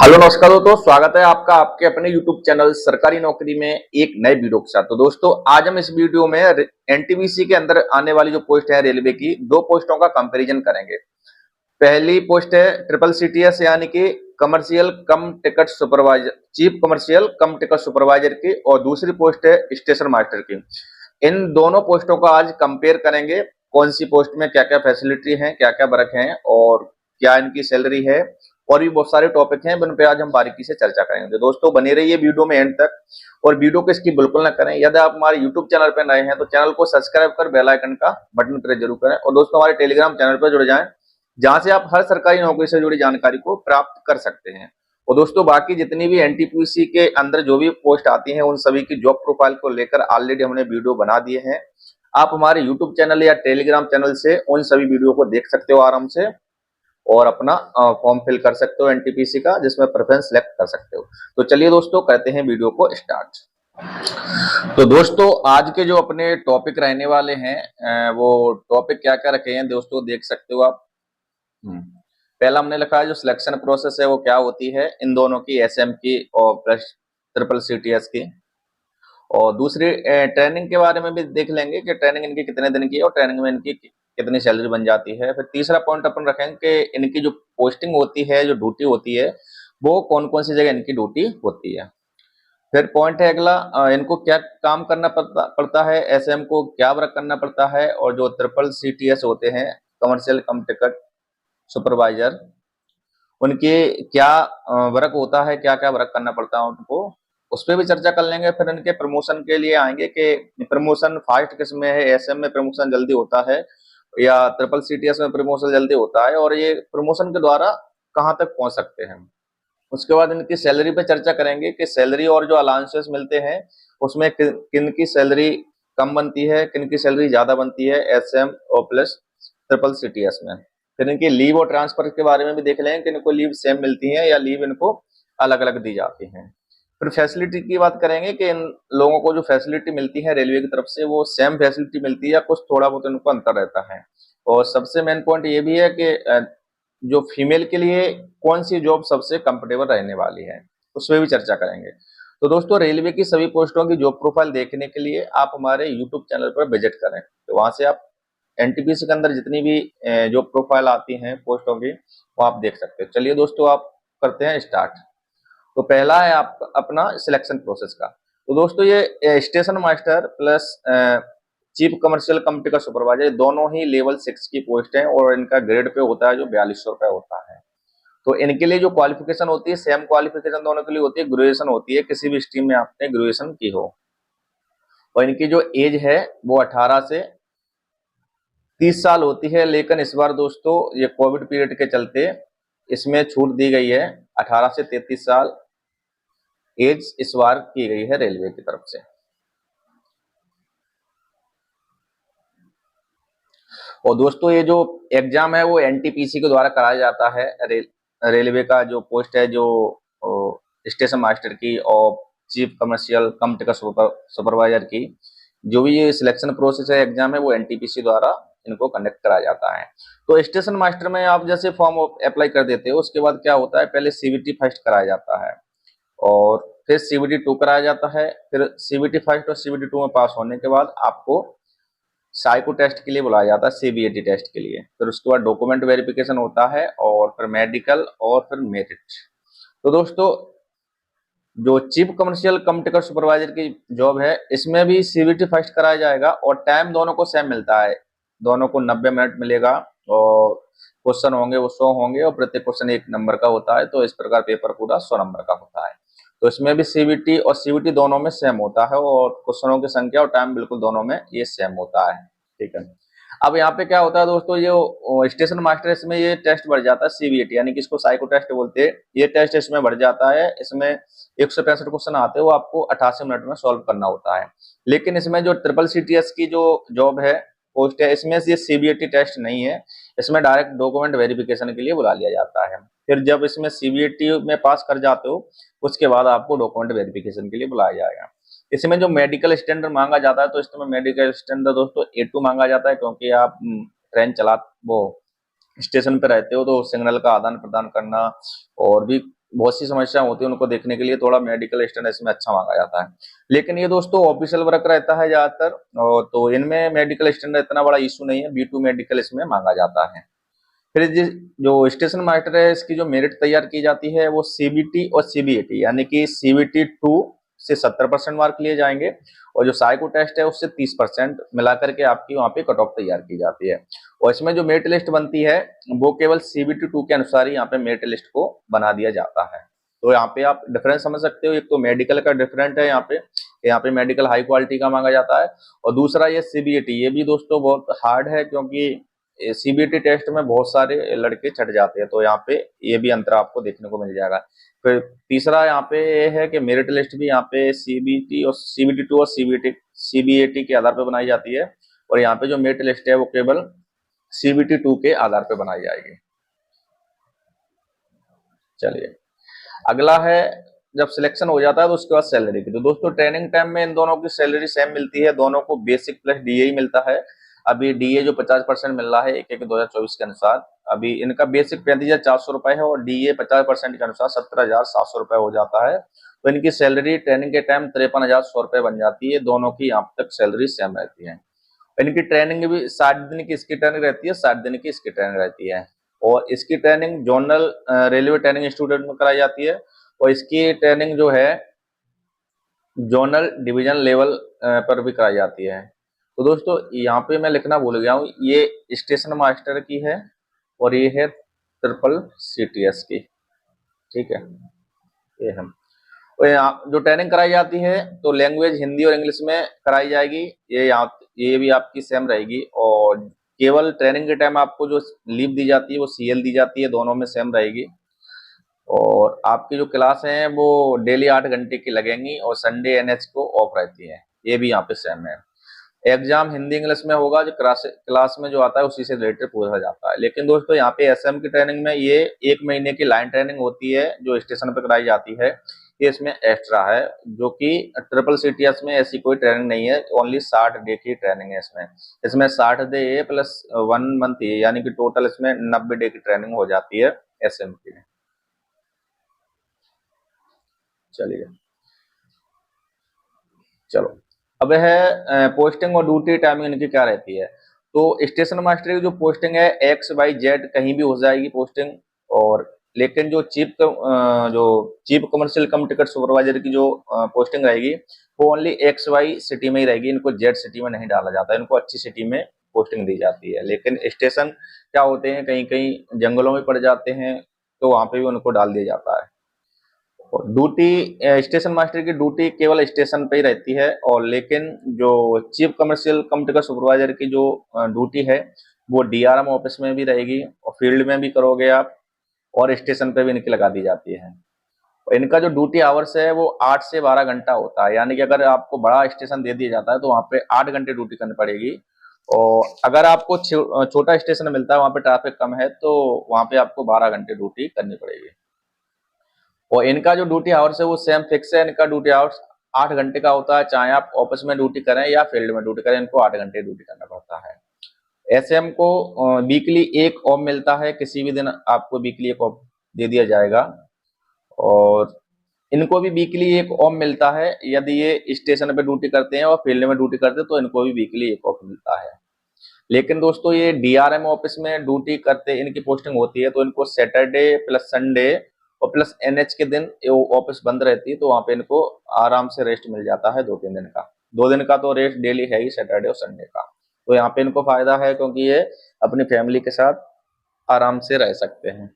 Hello नमस्कार दोस्तों, स्वागत है आपका आपके अपने YouTube चैनल सरकारी नौकरी में एक नए वीडियो के साथ। तो दोस्तों आज हम इस वीडियो में एनटीपीसी के अंदर आने वाली जो पोस्ट है रेलवे की, दो पोस्टों का कंपैरिजन करेंगे। पहली पोस्ट है ट्रिपल सीटीएस यानी कि कमर्शियल कम टिकट सुपरवाइजर, चीफ कमर्शियल कम टिकट सुपरवाइजर की, और दूसरी पोस्ट है स्टेशन मास्टर की। इन दोनों पोस्टों का आज कंपेयर करेंगे, कौन सी पोस्ट में क्या क्या फैसिलिटी है, क्या क्या वर्क है और क्या इनकी सैलरी है, और भी बहुत सारे टॉपिक हैं जिन पे आज हम बारीकी से चर्चा करेंगे। तो दोस्तों बने रहिए वीडियो में एंड तक, और वीडियो को स्किप बिल्कुल ना करें। यदि आप हमारे यूट्यूब चैनल पर नए हैं तो चैनल को सब्सक्राइब कर बेल आइकन का बटन प्रेस जरूर करें, और दोस्तों हमारे टेलीग्राम चैनल पर जुड़ जाएं जहां से आप हर सरकारी नौकरी से जुड़ी जानकारी को प्राप्त कर सकते हैं। और दोस्तों बाकी जितनी भी एनटीपीसी के अंदर जो भी पोस्ट आती हैं उन सभी की जॉब प्रोफाइल को लेकर ऑलरेडी हमने वीडियो बना दिए हैं। आप हमारे यूट्यूब चैनल या टेलीग्राम चैनल से उन सभी वीडियो को देख सकते हो आराम से, और अपना फॉर्म फिल कर सकते हो एनटीपीसी का, जिसमें प्रेफरेंस सेलेक्ट कर सकते हो। तो चलिए दोस्तों करते हैं वीडियो को स्टार्ट। तो दोस्तों आज के जो अपने टॉपिक रहने वाले हैं वो टॉपिक क्या क्या रखे हैं दोस्तों, देख सकते हो आप। पहला हमने लिखा है जो सिलेक्शन प्रोसेस है वो क्या होती है इन दोनों की, एसएम की और प्लस ट्रिपल सीटीएस की। और दूसरी ट्रेनिंग के बारे में भी देख लेंगे कि ट्रेनिंग इनकी कितने दिन की है और ट्रेनिंग में इनकी कितनी सैलरी बन जाती है। फिर तीसरा पॉइंट अपन रखेंगे कि इनकी जो पोस्टिंग होती है, जो ड्यूटी होती है, वो कौन कौन सी जगह इनकी ड्यूटी होती है। फिर पॉइंट है अगला, इनको क्या काम करना पड़ता है, एसएम को क्या वर्क करना पड़ता है, और जो ट्रिपल सीटीएस होते हैं कमर्शियल कम टिकट सुपरवाइजर, उनके क्या वर्क होता है, क्या क्या वर्क करना पड़ता है उनको, उस पर भी चर्चा कर लेंगे। फिर इनके प्रमोशन के लिए आएंगे कि प्रमोशन फास्ट किस में है, एसएम में प्रमोशन जल्दी होता है या ट्रिपल सीटीएस में प्रमोशन जल्दी होता है, और ये प्रमोशन के द्वारा कहाँ तक पहुंच सकते हैं। उसके बाद इनकी सैलरी पे चर्चा करेंगे कि सैलरी और जो अलाउंसेस मिलते हैं उसमें किन की सैलरी कम बनती है, किन की सैलरी ज्यादा बनती है एसएम और प्लस ट्रिपल सीटीएस में। फिर इनकी लीव और ट्रांसफर के बारे में भी देख लेंगे कि इनको लीव सेम मिलती है या लीव इनको अलग अलग दी जाती है। फिर फैसिलिटी की बात करेंगे कि इन लोगों को जो फैसिलिटी मिलती है रेलवे की तरफ से वो सेम फैसिलिटी मिलती है या कुछ थोड़ा बहुत इनको अंतर रहता है। और सबसे मेन पॉइंट ये भी है कि जो फीमेल के लिए कौन सी जॉब सबसे कंफर्टेबल रहने वाली है, उस पर भी चर्चा करेंगे। तो दोस्तों रेलवे की सभी पोस्टों की जॉब प्रोफाइल देखने के लिए आप हमारे यूट्यूब चैनल पर विजिट करें, तो वहां से आप एनटीपीसी के अंदर जितनी भी जॉब प्रोफाइल आती हैं पोस्टों की वो आप देख सकते हो। चलिए दोस्तों आप करते हैं स्टार्ट। तो पहला है आप अपना सिलेक्शन प्रोसेस का। तो दोस्तों ये station master plus chief commercial कम टिकट सुपरवाइजर दोनों ही लेवल 6 की पोस्ट है, और इनका ग्रेड पे होता है जो 4200 रुपए होता है। तो इनके लिए जो क्वालिफिकेशन होती है सेम क्वालिफिकेशन दोनों के लिए होती है, ग्रेजुएशन होती है, किसी भी स्ट्रीम में आपने ग्रेजुएशन की हो। और इनकी जो एज है वो 18 से 30 साल होती है, लेकिन इस बार दोस्तों ये कोविड पीरियड के चलते इसमें छूट दी गई है, 18 से 33 साल एज इस बार की गई है रेलवे की तरफ से। और दोस्तों ये जो एग्जाम है वो एनटीपीसी के द्वारा कराया जाता है। रेलवे का जो पोस्ट है जो स्टेशन मास्टर की और चीफ कमर्शियल कम टिकट सुपरवाइजर की, जो भी ये सिलेक्शन प्रोसेस है एग्जाम है वो एनटीपीसी द्वारा इनको कंडक्ट कराया जाता है। तो स्टेशन मास्टर में आप जैसे फॉर्म अप्लाई कर देते हो, उसके बाद क्या होता है, पहले सीबीटी फर्स्ट कराया जाता है और फिर सीबीटी 2 कराया जाता है। फिर सीबीटी फर्स्ट और सीबीटी 2 में पास होने के बाद आपको साइको टेस्ट के लिए बुलाया जाता है, सीबीएटी टेस्ट के लिए। फिर उसके बाद डॉक्यूमेंट वेरिफिकेशन होता है और फिर मेडिकल और फिर मेरिट। तो दोस्तों जो चीफ कमर्शियल कम टिकट सुपरवाइजर की जॉब है इसमें भी सीबीटी फर्स्ट कराया जाएगा, और टाइम दोनों को सेम मिलता है, दोनों को 90 मिनट मिलेगा, और क्वेश्चन होंगे वो 100 होंगे, और प्रत्येक क्वेश्चन 1 नंबर का होता है। तो इस प्रकार पेपर पूरा 100 नंबर का होता है। तो इसमें भी सीबीटी और सीबीटी दोनों में सेम होता है, और क्वेश्चनों की संख्या और टाइम बिल्कुल दोनों में ये सेम होता है। ठीक है, अब यहाँ पे क्या होता है दोस्तों, ये स्टेशन मास्टर इसमें ये टेस्ट बढ़ जाता है सीबीएटी, यानी कि इसको साइको टेस्ट बोलते हैं। ये टेस्ट इसमें बढ़ जाता है, इसमें 165 क्वेश्चन आते हैं, वो आपको 88 मिनट में सॉल्व करना होता है। लेकिन इसमें जो ट्रिपल सीटीएस की जो जॉब है पोस्ट है, इसमें ये सीबीएटी टेस्ट नहीं है, इसमें डायरेक्ट डॉक्यूमेंट वेरिफिकेशन के लिए बुला लिया जाता है। फिर जब इसमें सीबीएटी में पास कर जाते हो उसके बाद आपको डॉक्यूमेंट वेरिफिकेशन के लिए बुलाया जाएगा। इसमें जो मेडिकल स्टैंडर्ड मांगा जाता है, तो इसमें मेडिकल स्टैंडर्ड दोस्तों A2 मांगा जाता है, क्योंकि आप ट्रेन वो स्टेशन पे रहते हो तो सिग्नल का आदान प्रदान करना और भी बहुत सी समस्या होती है, उनको देखने के लिए थोड़ा मेडिकल स्टैंडर्ड इसमें अच्छा मांगा जाता है। लेकिन ये दोस्तों ऑफिशियल वर्क रहता है ज्यादातर, और तो इनमें मेडिकल स्टैंडर्ड इतना बड़ा इशू नहीं है, B2 मेडिकल इसमें मांगा जाता है। फिर जो स्टेशन मास्टर है, इसकी जो मेरिट तैयार की जाती है वो CBT और CBAT, यानी कि CBT 2 से 70% मार्क लिए जाएंगे, और जो साइको टेस्ट है उससे 30% मिला करके आपकी वहां पे कट ऑफ तैयार की जाती है। और इसमें जो मेरिट लिस्ट बनती है वो केवल CBT 2 के अनुसार ही यहाँ पे मेरिट लिस्ट को बना दिया जाता है। तो यहाँ पे आप डिफरेंस समझ सकते हो, एक तो मेडिकल का डिफरेंट है, यहाँ पे मेडिकल हाई क्वालिटी का मांगा जाता है, और दूसरा ये CBAT, ये भी दोस्तों बहुत हार्ड है, क्योंकि CBT टेस्ट में बहुत सारे लड़के छट जाते हैं, तो यहाँ पे ये भी अंतर आपको देखने को मिल जाएगा। फिर तीसरा यहाँ पे ये है कि मेरिट लिस्ट भी यहाँ पे CBT 2 और CBAT के आधार पर बनाई जाती है, और यहाँ पे जो मेरिट लिस्ट है वो केवल CBT 2 के आधार पर बनाई जाएगी। चलिए, अगला है जब सिलेक्शन हो जाता है तो उसके बाद सैलरी की। तो दोस्तों ट्रेनिंग टाइम में इन दोनों की सैलरी सेम मिलती है, दोनों को बेसिक प्लस DA ही मिलता है। अभी DA जो 50% मिल रहा है 1/1/2024 के अनुसार, अभी इनका बेसिक 35,400 रुपए है, और DA 50% के अनुसार 17,700 रुपए हो जाता है। तो इनकी सैलरी ट्रेनिंग के टाइम 53,100 रुपए बन जाती है, दोनों की यहाँ तक सैलरी सेम रहती है। इनकी ट्रेनिंग भी 60 दिन की इसकी ट्रेनिंग रहती है, 60 दिन की इसकी ट्रेनिंग रहती है, और इसकी training zonal railway training institute में कराई जाती है, और इसकी ट्रेनिंग जो है जोनल डिवीजन लेवल पर भी कराई जाती है। तो दोस्तों यहाँ पे मैं लिखना भूल गया हूँ, ये स्टेशन मास्टर की है और ये है CCCTS की, ठीक है। ये हम और यहाँ जो ट्रेनिंग कराई जाती है तो लैंग्वेज हिंदी और इंग्लिश में कराई जाएगी, ये भी आपकी सेम रहेगी, और केवल ट्रेनिंग के टाइम आपको जो लीव दी जाती है वो CL दी जाती है, दोनों में सेम रहेगी। और आपकी जो क्लास है वो डेली 8 घंटे की लगेंगी, और संडे NH को ऑफ रहती है, ये भी यहाँ पे सेम है। एग्जाम हिंदी इंग्लिश में होगा, जो क्लास में जो आता है उसी से रिलेटेड पूछा जाता है। लेकिन दोस्तों यहाँ पे SM की ट्रेनिंग में ये 1 महीने की लाइन ट्रेनिंग होती है जो स्टेशन पर कराई जाती है, ये इसमें एक्स्ट्रा है, जो कि CCCTS में ऐसी कोई ट्रेनिंग नहीं है, ओनली 60 डे की ट्रेनिंग है इसमें। इसमें 60 डे प्लस 1 मंथ ये, यानी कि टोटल इसमें 90 डे की ट्रेनिंग हो जाती है SM की। चलिए, चलो, अब है पोस्टिंग और ड्यूटी टाइमिंग इनकी क्या रहती है। तो स्टेशन मास्टर की जो पोस्टिंग है XYZ कहीं भी हो जाएगी पोस्टिंग, और लेकिन जो चीफ कमर्शियल कम टिकट सुपरवाइजर की जो पोस्टिंग रहेगी वो ओनली XY सिटी में ही रहेगी, इनको Z सिटी में नहीं डाला जाता, इनको अच्छी सिटी में पोस्टिंग दी जाती है। लेकिन स्टेशन क्या होते हैं, कहीं कहीं जंगलों में पड़ जाते हैं, तो वहां पे भी उनको डाल दिया जाता है। ड्यूटी स्टेशन मास्टर की ड्यूटी केवल स्टेशन पे ही रहती है, और लेकिन जो चीफ कमर्शियल कम टिकट सुपरवाइजर की जो ड्यूटी है वो DRM ऑफिस में भी रहेगी, और फील्ड में भी करोगे आप, और स्टेशन पे भी इनकी लगा दी जाती है। और इनका जो ड्यूटी आवर्स है वो 8 से 12 घंटा होता है, यानी कि अगर आपको बड़ा स्टेशन दे दिया जाता है तो वहाँ पे 8 घंटे ड्यूटी करनी पड़ेगी, और अगर आपको छोटा स्टेशन मिलता है वहाँ पे ट्रैफिक कम है तो वहाँ पे आपको 12 घंटे ड्यूटी करनी पड़ेगी। और इनका जो ड्यूटी आवर्स है वो सेम फिक्स है, इनका ड्यूटी आवर्स 8 घंटे का होता है, चाहे आप ऑफिस में ड्यूटी करें या फील्ड में ड्यूटी करें, इनको 8 घंटे ड्यूटी करना पड़ता है। SM को वीकली एक ऑफ मिलता है, किसी भी दिन आपको वीकली एक ऑफ दे दिया जाएगा, और इनको भी वीकली एक ऑफ मिलता है यदि ये स्टेशन पे ड्यूटी करते हैं और फील्ड में ड्यूटी करते हैं, तो इनको भी वीकली एक ऑफ मिलता है। लेकिन दोस्तों ये DRM ऑफिस में ड्यूटी करते इनकी पोस्टिंग होती है, तो इनको सैटरडे प्लस संडे और प्लस NH के दिन ऑफिस बंद रहती है, तो वहां पे इनको आराम से रेस्ट मिल जाता है 2-3 दिन का। 2 दिन का तो रेस्ट डेली है ही, सैटरडे और संडे का। तो यहाँ पे इनको फायदा है, क्योंकि ये अपनी फैमिली के साथ आराम से रह सकते हैं।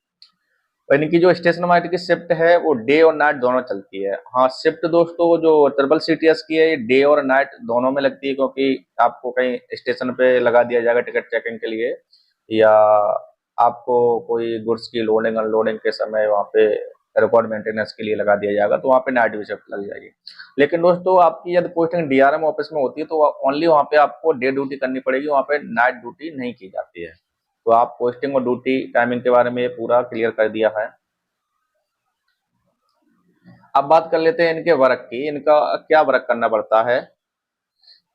और इनकी जो स्टेशन मास्टर की शिफ्ट है वो डे और नाइट दोनों चलती है। हाँ, शिफ्ट दोस्तों जो CCCTS की है ये डे और नाइट दोनों में लगती है, क्योंकि आपको कहीं स्टेशन पे लगा दिया जाएगा टिकट चेकिंग के लिए, या आपको कोई गुड्स की लोडिंग अनलोडिंग के समय वहाँ पे रिकॉर्ड मेंटेनेंस के लिए लगा दिया जाएगा, तो वहाँ पे नाइट भी शिफ्ट लग जाएगी। लेकिन दोस्तों आपकी यदि पोस्टिंग DRM ऑफिस में होती है तो ओनली वहाँ पे आपको डे ड्यूटी करनी पड़ेगी, वहाँ पे नाइट ड्यूटी नहीं की जाती है। तो आप पोस्टिंग और ड्यूटी टाइमिंग के बारे में ये पूरा क्लियर कर दिया है। अब बात कर लेते हैं इनके वर्क की, इनका क्या वर्क करना पड़ता है।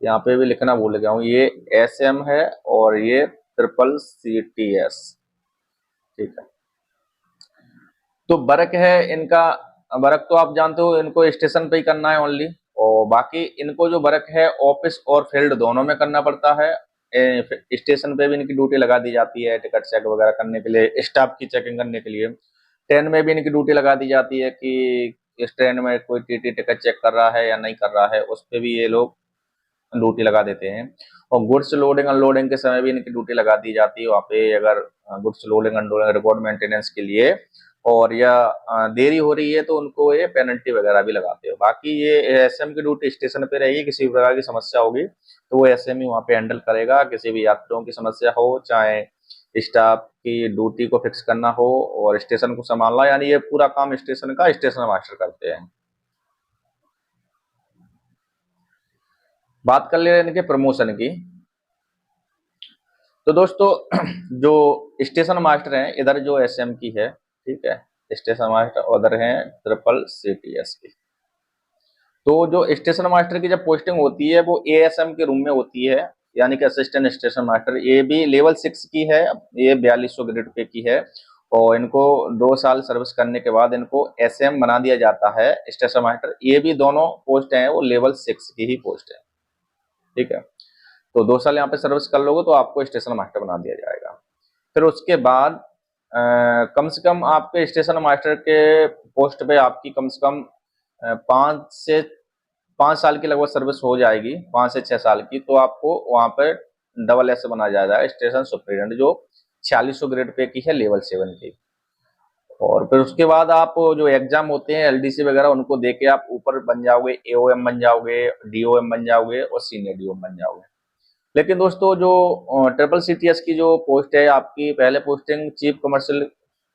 यहाँ पे भी लिखना भूल गया हूँ, ये SM है और ये CCCTS, ठीक है। तो वर्क है इनका, वर्क तो आप जानते हो इनको स्टेशन पे ही करना है ओनली, और बाकी इनको जो वर्क है ऑफिस और फील्ड दोनों में करना पड़ता है। स्टेशन पे भी इनकी ड्यूटी लगा दी जाती है टिकट चेक वगैरह करने के लिए, स्टाफ की चेकिंग करने के लिए। ट्रेन में भी इनकी ड्यूटी लगा दी जाती है कि इस ट्रेन में कोई टीटी टिकट चेक कर रहा है या नहीं कर रहा है, उस पर भी ये लोग ड्यूटी लगा देते हैं। और गुड्स लोडिंग अनलोडिंग के समय भी इनकी ड्यूटी लगा दी जाती है वहाँ पे, अगर goods loading unloading record maintenance के लिए और या देरी हो रही है तो उनको ये पेनल्टी वगैरह भी लगाते हो। बाकी ये एसएम की ड्यूटी स्टेशन पे रहेगी, किसी भी प्रकार की समस्या होगी तो वो एसएम ही वहाँ पे हैंडल करेगा, किसी भी यात्रियों की समस्या हो, चाहे स्टाफ की ड्यूटी को फिक्स करना हो और स्टेशन को संभालना, यानी ये पूरा काम स्टेशन का स्टेशन मास्टर करते हैं। बात कर ले रहे हैं इनके प्रमोशन की। तो दोस्तों जो स्टेशन मास्टर हैं इधर जो एसएम की है, ठीक है, स्टेशन मास्टर उधर हैं ट्रिपल सीटीएस की। तो जो स्टेशन मास्टर की जब पोस्टिंग होती है वो एएसएम के रूम में होती है, यानी कि असिस्टेंट स्टेशन मास्टर। ये भी लेवल 6 की है, ये 4200 ग्रेड पे की है और इनको 2 साल सर्विस करने के बाद इनको एसएम बना दिया जाता है स्टेशन मास्टर। ये भी दोनों पोस्ट हैं वो लेवल 6 की ही पोस्ट है, ठीक है। तो 2 साल यहाँ पे सर्विस कर लोगे तो आपको स्टेशन मास्टर बना दिया जाएगा। फिर उसके बाद कम से कम आपके स्टेशन मास्टर के पोस्ट पे आपकी कम से कम 5 साल की लगभग सर्विस हो जाएगी, 5 से 6 साल की, तो आपको वहाँ पे डबल एस बना जाएगा स्टेशन सुपरिटेंडेंट, जो 4600 ग्रेड पे की है लेवल 7 की। और फिर उसके बाद आप जो एग्जाम होते हैं एलडीसी वगैरह उनको दे के आप ऊपर बन जाओगे, एओएम बन जाओगे, डीओएम बन जाओगे और सीनियर डीओएम बन जाओगे। लेकिन दोस्तों जो ट्रिपल सीटीएस की जो पोस्ट है आपकी पहले पोस्टिंग चीफ कमर्शियल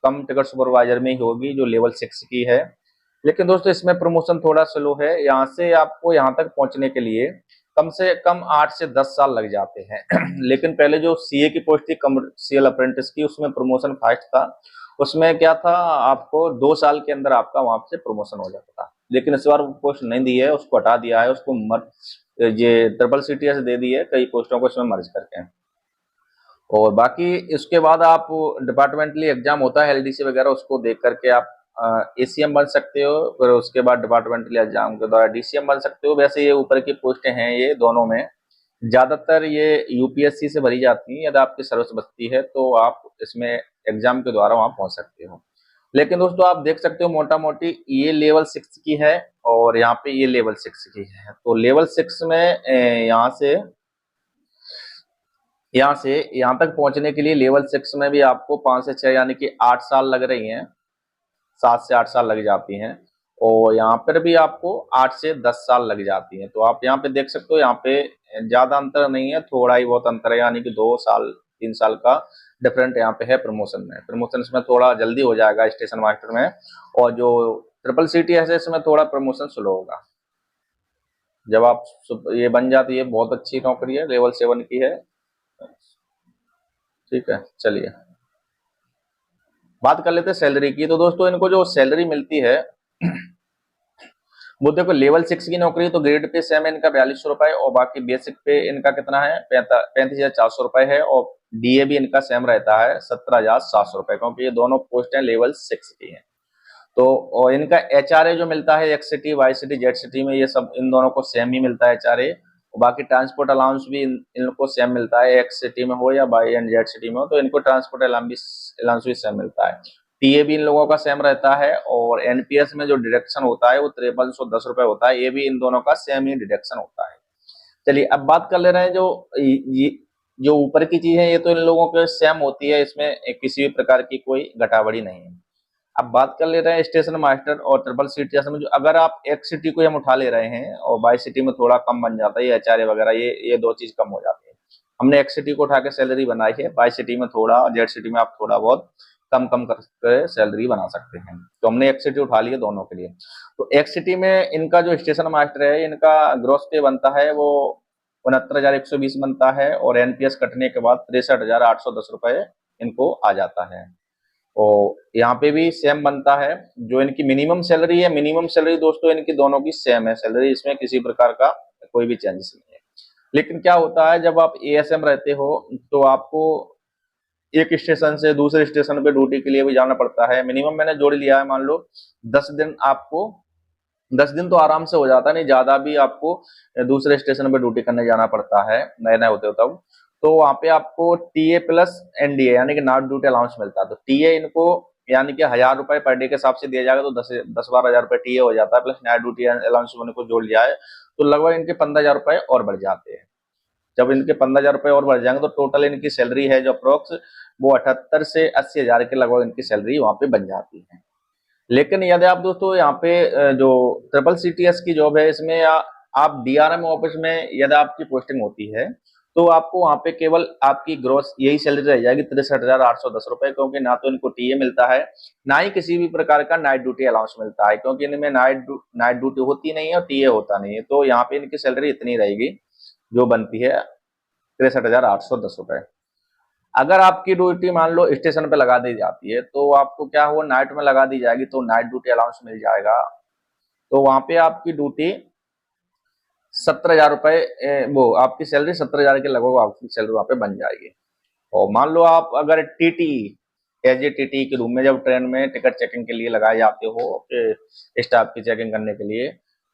कम टिकट सुपरवाइजर में ही होगी जो लेवल 6 की है। लेकिन दोस्तों इसमें प्रमोशन थोड़ा स्लो है, यहाँ से आपको यहाँ तक पहुंचने के लिए कम से कम 8 से 10 साल लग जाते हैं लेकिन पहले जो सीए की पोस्ट थी कमर्शियल अप्रेंटिस की, उसमें प्रमोशन फास्ट था। उसमें क्या था, आपको 2 साल के अंदर आपका वहां से प्रमोशन हो जाता था। लेकिन इस बार पोस्ट नहीं दी है, उसको हटा दिया है, उसको ये ट्रिपल सीटीएस दे दी है कई पोस्टों को इसमें मर्ज करके। और बाकी इसके बाद आप डिपार्टमेंटली एग्जाम होता है एलडीसी वगैरह, उसको देख करके आप एसीएम बन सकते हो, फिर उसके बाद डिपार्टमेंटली एग्जाम के द्वारा डीसीएम बन सकते हो। वैसे ये ऊपर की पोस्टें हैं ये दोनों में, ज्यादातर ये यूपीएससी से भरी जाती है। यदि आपकी सर्विस बचती है तो आप इसमें एग्जाम के द्वारा वहां पहुंच सकते हो। लेकिन दोस्तों आप देख सकते हो मोटा मोटी ये लेवल 6 की है और यहाँ पे ये लेवल 6 की है। तो लेवल 6 में यहाँ से यहाँ तक पहुंचने के लिए लेवल 6 में भी आपको 5 से 6 यानी कि 8 साल लग रही हैं, 7 से 8 साल लग जाती हैं। और यहाँ पर भी आपको 8 से 10 साल लग जाती हैं। तो आप यहाँ पे देख सकते हो, यहाँ पे ज्यादा अंतर नहीं है, थोड़ा ही बहुत अंतर है, यानी कि 2 साल 3 साल का डिफरेंट यहाँ पे है प्रमोशन में। प्रमोशन इसमें थोड़ा जल्दी हो जाएगा स्टेशन मास्टर में, और जो ट्रिपल सीटी है इसमें थोड़ा प्रमोशन स्लो होगा। जब आप ये बन जाती है, बहुत अच्छी नौकरी है, लेवल 7 की है, ठीक है। चलिए बात कर लेते हैं सैलरी की। तो दोस्तों इनको जो सैलरी मिलती है वो देखो लेवल 6 की नौकरी तो ग्रेड पे सेम इनका 4200 रुपए, और बाकी बेसिक पे इनका कितना है 35,400 रुपए है, और डीए भी इनका सेम रहता है 17,700 रुपए, क्योंकि ये दोनों पोस्ट हैं लेवल 6 की हैं। तो और इनका एचआरए जो मिलता है X city Y city Z city में, ये सब इन दोनों को सेम ही मिलता है एचआरए। और बाकी ट्रांसपोर्ट अलाउंस भी इनको सेम मिलता है, एक्स सिटी में हो या वाई एंड जेड सिटी में हो, तो इनको ट्रांसपोर्ट अलाउंस भी सेम मिलता है। टीए भी इन लोगों का सेम रहता है, और एनपीएस में जो डिडक्शन होता है वो 5310 रुपए होता है, ये भी इन दोनों का सेम ही डिडक्शन होता है। चलिए अब बात कर ले रहे हैं जो ऊपर की चीज है, ये तो इन लोगों के सेम होती है, इसमें किसी भी प्रकार की कोई घटाबड़ी नहीं है। अब बात कर ले रहे हैं स्टेशन मास्टर और ट्रिपल सीटी में, जो अगर आप एक सिटी को हम उठा ले रहे हैं और बाई सिटी में थोड़ा कम बन जाता है, ये एचआरए वगैरह ये 2 चीज कम हो जाती है। हमने एक सिटी को उठा के सैलरी बनाई है, बाई सिटी में थोड़ा, जेड सिटी में आप थोड़ा बहुत कम करके सैलरी बना सकते हैं। तो हमने एक सिटी उठा ली है दोनों के लिए। तो एक सिटी में इनका जो स्टेशन मास्टर है, इनका ग्रॉस पे बनता है वो 69,120 बनता है, और एनपीएस कटने के बाद 63,810 रुपए इनको आ जाता है। और यहाँ पे भी सेम बनता है। जो इनकी मिनिमम सैलरी है, मिनिमम सैलरी दोस्तों इनकी दोनों की सेम है सैलरी, इसमें किसी प्रकार का कोई भी चेंजेस नहीं है। लेकिन क्या होता है, जब आप एएसएम रहते हो तो आपको एक स्टेशन से दूसरे स्टेशन पे ड्यूटी के लिए भी जाना पड़ता है। मिनिमम मैंने जोड़ लिया है, मान लो 10 दिन आपको, 10 दिन तो आराम से हो जाता है, नहीं ज्यादा भी आपको दूसरे स्टेशन पे ड्यूटी करने जाना पड़ता है, नए नए होते हो तब। तो वहां पे आपको टीए प्लस एनडीए यानी कि नाइट ड्यूटी अलाउंस मिलता है। तो टीए इनको यानी कि 1000 रुपए पर डे के हिसाब से दिया जाएगा, तो 10-12 हजार रुपए टीए हो जाता है, प्लस नाइट ड्यूटी अलाउंस मैंने को जोड़ लिया है, तो लगभग इनके 15 हजार रुपए और बढ़ जाते हैं। जब इनके 15 हजार रुपए और बढ़ जाएंगे तो टोटल इनकी सैलरी है जो अप्रोक्स वो 78 से 80 हजार के लगभग इनकी सैलरी वहां पे बन जाती है। लेकिन यदि आप दोस्तों यहाँ पे जो ट्रिपल सीटीएस की जॉब है इसमें आप डीआरएम ऑफिस में यदि आपकी पोस्टिंग होती है तो आपको वहां पे केवल आपकी ग्रोस यही सैलरी रह जाएगी 63,810 रुपए, क्योंकि ना तो इनको टीए मिलता है, ना ही किसी भी प्रकार का नाइट ड्यूटी अलाउंस मिलता है, क्योंकि इनमें नाइट ड्यूटी होती नहीं है और टीए होता नहीं है। तो यहाँ पे इनकी सैलरी इतनी रहेगी जो बनती है 63,810 रुपए। अगर आपकी ड्यूटी मान लो स्टेशन पे लगा दी जाती है तो आपको क्या हो, नाइट में लगा दी जाएगी तो नाइट ड्यूटी अलाउंस मिल जाएगा। तो वहां पे आपकी ड्यूटी 17 हजार रुपए, वो आपकी सैलरी 17 हजार के लगभग आपकी सैलरी वहां पे बन जाएगी। और मान लो आप अगर टीटी एज ए टीटी के रूम में जब ट्रेन में टिकट चेकिंग के लिए लगाए जाते हो स्टाफ की चेकिंग करने के लिए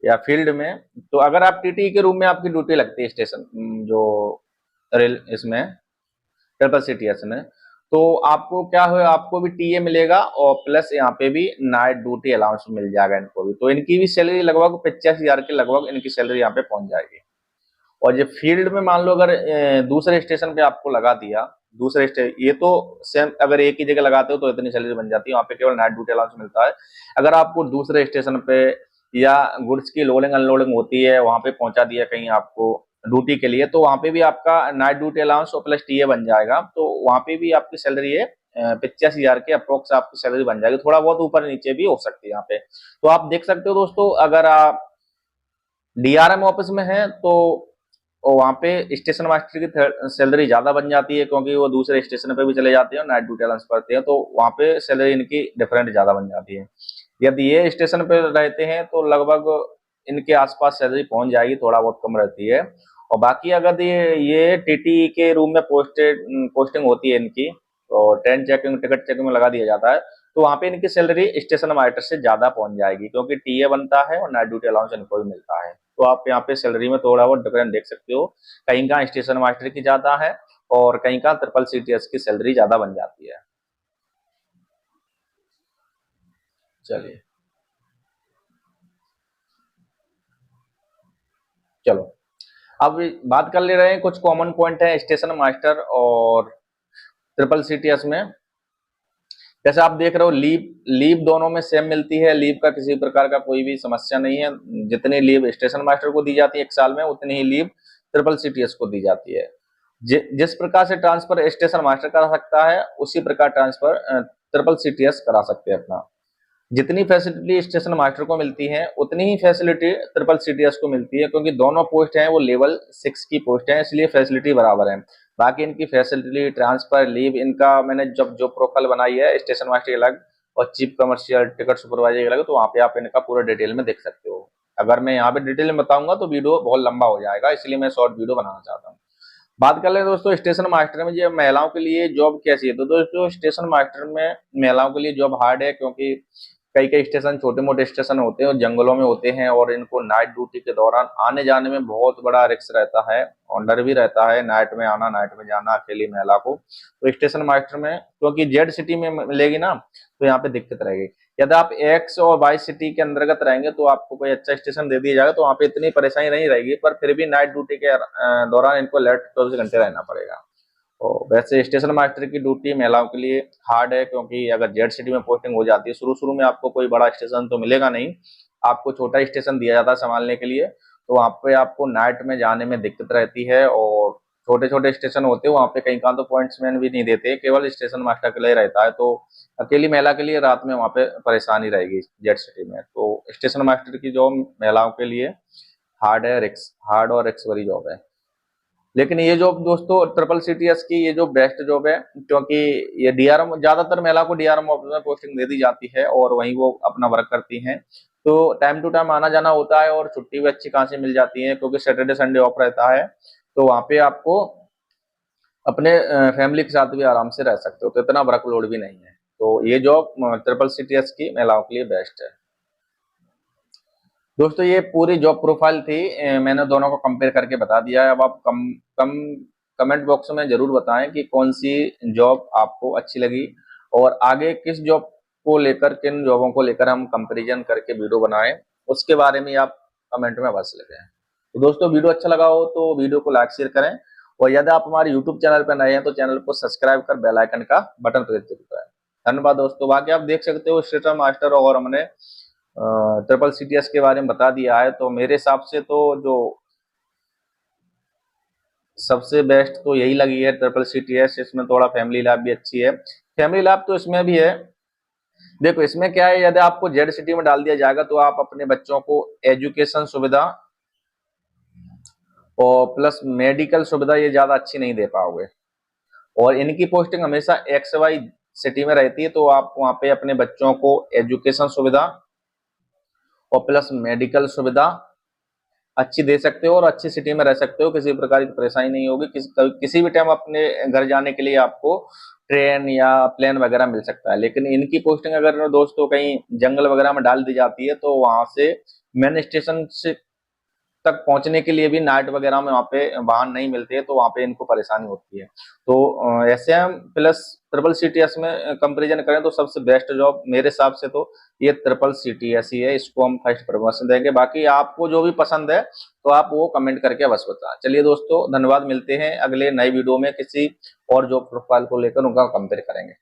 या फील्ड में, तो अगर आप टीटी के रूम में आपकी ड्यूटी लगती है स्टेशन जो रेल इसमें ट्रिपल सीटीएस में, तो आपको क्या है, आपको भी टीए मिलेगा और प्लस यहाँ पे भी नाइट ड्यूटी अलाउंस मिल जाएगा इनको भी। तो इनकी भी सैलरी लगभग 85 हजार के लगभग इनकी सैलरी यहाँ पे पहुंच जाएगी। और ये फील्ड में मान लो अगर दूसरे स्टेशन पे आपको लगा दिया, दूसरे स्टेशन ये तो सेम, अगर एक ही जगह लगाते हो तो इतनी सैलरी बन जाती है, वहाँ पे केवल नाइट ड्यूटी अलाउंस मिलता है। अगर आपको दूसरे स्टेशन पे या गुड्स की लोडिंग अनलोडिंग होती है वहां पे पहुंचा दिया कहीं आपको ड्यूटी के लिए, तो वहां पे भी आपका नाइट ड्यूटी अलाउंस और प्लस टीए बन जाएगा। तो वहां पे भी आपकी सैलरी है 85 हजार के अप्रोक्स आपकी सैलरी बन जाएगी, थोड़ा बहुत ऊपर नीचे भी हो सकती है यहाँ पे। तो आप देख सकते हो दोस्तों, अगर आप डीआरएम ऑफिस में है तो वहां पे स्टेशन मास्टर की सैलरी ज्यादा बन जाती है, क्योंकि वो दूसरे स्टेशन पे भी चले जाते हैं और नाइट ड्यूटी अलाउंस करते हैं, तो वहां पे सैलरी इनकी डिफरेंट ज्यादा बन जाती है। यदि ये स्टेशन पे रहते हैं तो लगभग इनके आसपास सैलरी पहुंच जाएगी, थोड़ा बहुत कम रहती है। और बाकी अगर ये टीटी के रूम में पोस्टिंग होती है इनकी, और ट्रेन चेकिंग टिकट चेकिंग में लगा दिया जाता है, तो वहां पे इनकी सैलरी स्टेशन मास्टर से ज्यादा पहुंच जाएगी, क्योंकि टीए बनता है और नाइट ड्यूटी अलाउंस इनको भी मिलता है। तो आप यहाँ पे सैलरी में थोड़ा बहुत डिफरेंस देख सकते हो, कहीं का स्टेशन मास्टर की ज्यादा है और कहीं का ट्रिपल सीटीएस की सैलरी ज्यादा बन जाती है। चलिए चलो, अब बात कर ले रहे हैं कुछ कॉमन पॉइंट है स्टेशन मास्टर और ट्रिपल सीटीएस में। जैसे आप देख रहे हो, लीव लीव दोनों में सेम मिलती है, लीव का किसी प्रकार का कोई भी समस्या नहीं है। जितनी लीव स्टेशन मास्टर को दी जाती है एक साल में, उतनी ही लीव ट्रिपल सीटीएस को दी जाती है। जिस प्रकार से ट्रांसफर स्टेशन मास्टर करा सकता है उसी प्रकार ट्रांसफर ट्रिपल सीटीएस करा सकते हैं अपना। जितनी फैसिलिटी स्टेशन मास्टर को मिलती है उतनी ही फैसिलिटी ट्रिपल सीटीएस को मिलती है, क्योंकि दोनों पोस्ट हैं वो लेवल 6 की पोस्ट है, इसलिए फैसिलिटी बराबर है। बाकी इनकी फैसिलिटी ट्रांसफर लीव इनका मैंने जब जो प्रोफाइल बनाई है स्टेशन मास्टर अलग और चीफ कमर्शियल टिकट सुपरवाइजर अलग, तो वहाँ पे आप इनका पूरा डिटेल में देख सकते हो। अगर मैं यहाँ पे डिटेल में बताऊंगा तो वीडियो बहुत लंबा हो जाएगा, इसलिए मैं शॉर्ट वीडियो बनाना चाहता हूँ। बात कर ले दोस्तों स्टेशन मास्टर में ये महिलाओं के लिए जॉब कैसी है, तो दोस्तों स्टेशन मास्टर में महिलाओं के लिए जॉब हार्ड है, क्योंकि कई कई स्टेशन छोटे मोटे स्टेशन होते हैं और जंगलों में होते हैं, और इनको नाइट ड्यूटी के दौरान आने जाने में बहुत बड़ा रिस्क रहता है और डर भी रहता है, नाइट में आना नाइट में जाना अकेली महिला को। तो स्टेशन मास्टर में क्योंकि जेड सिटी में मिलेगी ना, तो यहाँ पे दिक्कत रहेगी। यदि आप एक्स और वाई सिटी के अंतर्गत रहेंगे तो आपको कोई अच्छा स्टेशन दे दिया जाएगा, तो वहाँ पे इतनी परेशानी नहीं रहेगी, पर फिर भी नाइट ड्यूटी के दौरान इनको लेट 24 घंटे रहना पड़ेगा। तो वैसे स्टेशन मास्टर की ड्यूटी महिलाओं के लिए हार्ड है, क्योंकि अगर जेड सिटी में पोस्टिंग हो जाती है, शुरू शुरू में आपको कोई बड़ा स्टेशन तो मिलेगा नहीं, आपको छोटा स्टेशन दिया जाता है संभालने के लिए, तो वहाँ पे आपको नाइट में जाने में दिक्कत रहती है। और छोटे छोटे स्टेशन होते हैं वहाँ पे कहीं का तो पॉइंट्समैन भी नहीं देते, केवल स्टेशन मास्टर के लिए रहता है, तो अकेली महिला के लिए रात में वहाँ पे परेशानी रहेगी जेड सिटी में। तो स्टेशन मास्टर की जॉब महिलाओं के लिए हार्ड है, रिक्स हार्ड और रिक्स भरी जॉब है। लेकिन ये जॉब दोस्तों ट्रिपल सीटीएस की ये जो बेस्ट जॉब है, क्योंकि ये डीआरएम ज्यादातर महिला को डीआरएम ऑफिस में पोस्टिंग दे दी जाती है और वहीं वो अपना वर्क करती हैं, तो टाइम टू टाइम आना जाना होता है और छुट्टी भी अच्छी खासी मिल जाती है, क्योंकि सैटरडे संडे ऑफ रहता है। तो वहां पे आपको अपने फैमिली के साथ भी आराम से रह सकते हो, तो इतना वर्कलोड भी नहीं है। तो ये जॉब ट्रिपल सीटीएस की महिलाओं के लिए बेस्ट है। दोस्तों ये पूरी जॉब प्रोफाइल थी, मैंने दोनों को कंपेयर करके बता दिया है। अब आप कम कम कमेंट बॉक्स में जरूर बताएं कि कौन सी जॉब आपको अच्छी लगी और आगे किस जॉब को लेकर, किन जॉबों को लेकर हम कंपैरिजन करके वीडियो बनाएं, उसके बारे में आप कमेंट में अवश्य लिखें। तो दोस्तों वीडियो अच्छा लगा हो तो वीडियो को लाइक शेयर करें और यदि आप हमारे यूट्यूब चैनल पर नए हैं तो चैनल को सब्सक्राइब कर बेल आइकन का बटन प्रेस जरूर करें। धन्यवाद दोस्तों। बाकी आप देख सकते हो स्टेटर मास्टर और हमने ट्रिपल सीटीएस के बारे में बता दिया है। तो मेरे हिसाब से तो जो सबसे बेस्ट तो यही लगी है ट्रिपल सीटीएस। इसमें थोड़ा फैमिली लाइफ भी अच्छी है, फैमिली लाइफ तो इसमें भी है। देखो इसमें क्या है, यदि आपको जेड सिटी में डाल दिया जाएगा तो आप अपने बच्चों को एजुकेशन सुविधा और प्लस मेडिकल सुविधा ये ज्यादा अच्छी नहीं दे पाओगे। और इनकी पोस्टिंग हमेशा एक्स वाई सिटी में रहती है, तो आप वहां पे अपने बच्चों को एजुकेशन सुविधा और प्लस मेडिकल सुविधा अच्छी दे सकते हो और अच्छी सिटी में रह सकते हो, किसी प्रकार की परेशानी नहीं होगी। किसी भी टाइम अपने घर जाने के लिए आपको ट्रेन या प्लेन वगैरह मिल सकता है। लेकिन इनकी पोस्टिंग अगर दोस्तों कहीं जंगल वगैरह में डाल दी जाती है तो वहां से मेन स्टेशन से तक पहुंचने के लिए भी नाइट वगैरह में वहाँ पे वाहन नहीं मिलते हैं, तो वहाँ पे इनको परेशानी होती है। तो ऐसे हम प्लस ट्रिपल सीटीएस में कंपैरिजन करें तो सबसे बेस्ट जॉब मेरे हिसाब से तो ये ट्रिपल सीटीएस ही है। इसको हम फर्स्ट प्रेफरेंस देंगे। बाकी आपको जो भी पसंद है तो आप वो कमेंट करके अवश्य बताएं। चलिए दोस्तों धन्यवाद, मिलते हैं अगले नए वीडियो में किसी और जॉब प्रोफाइल को लेकर उनका कंपेयर करेंगे।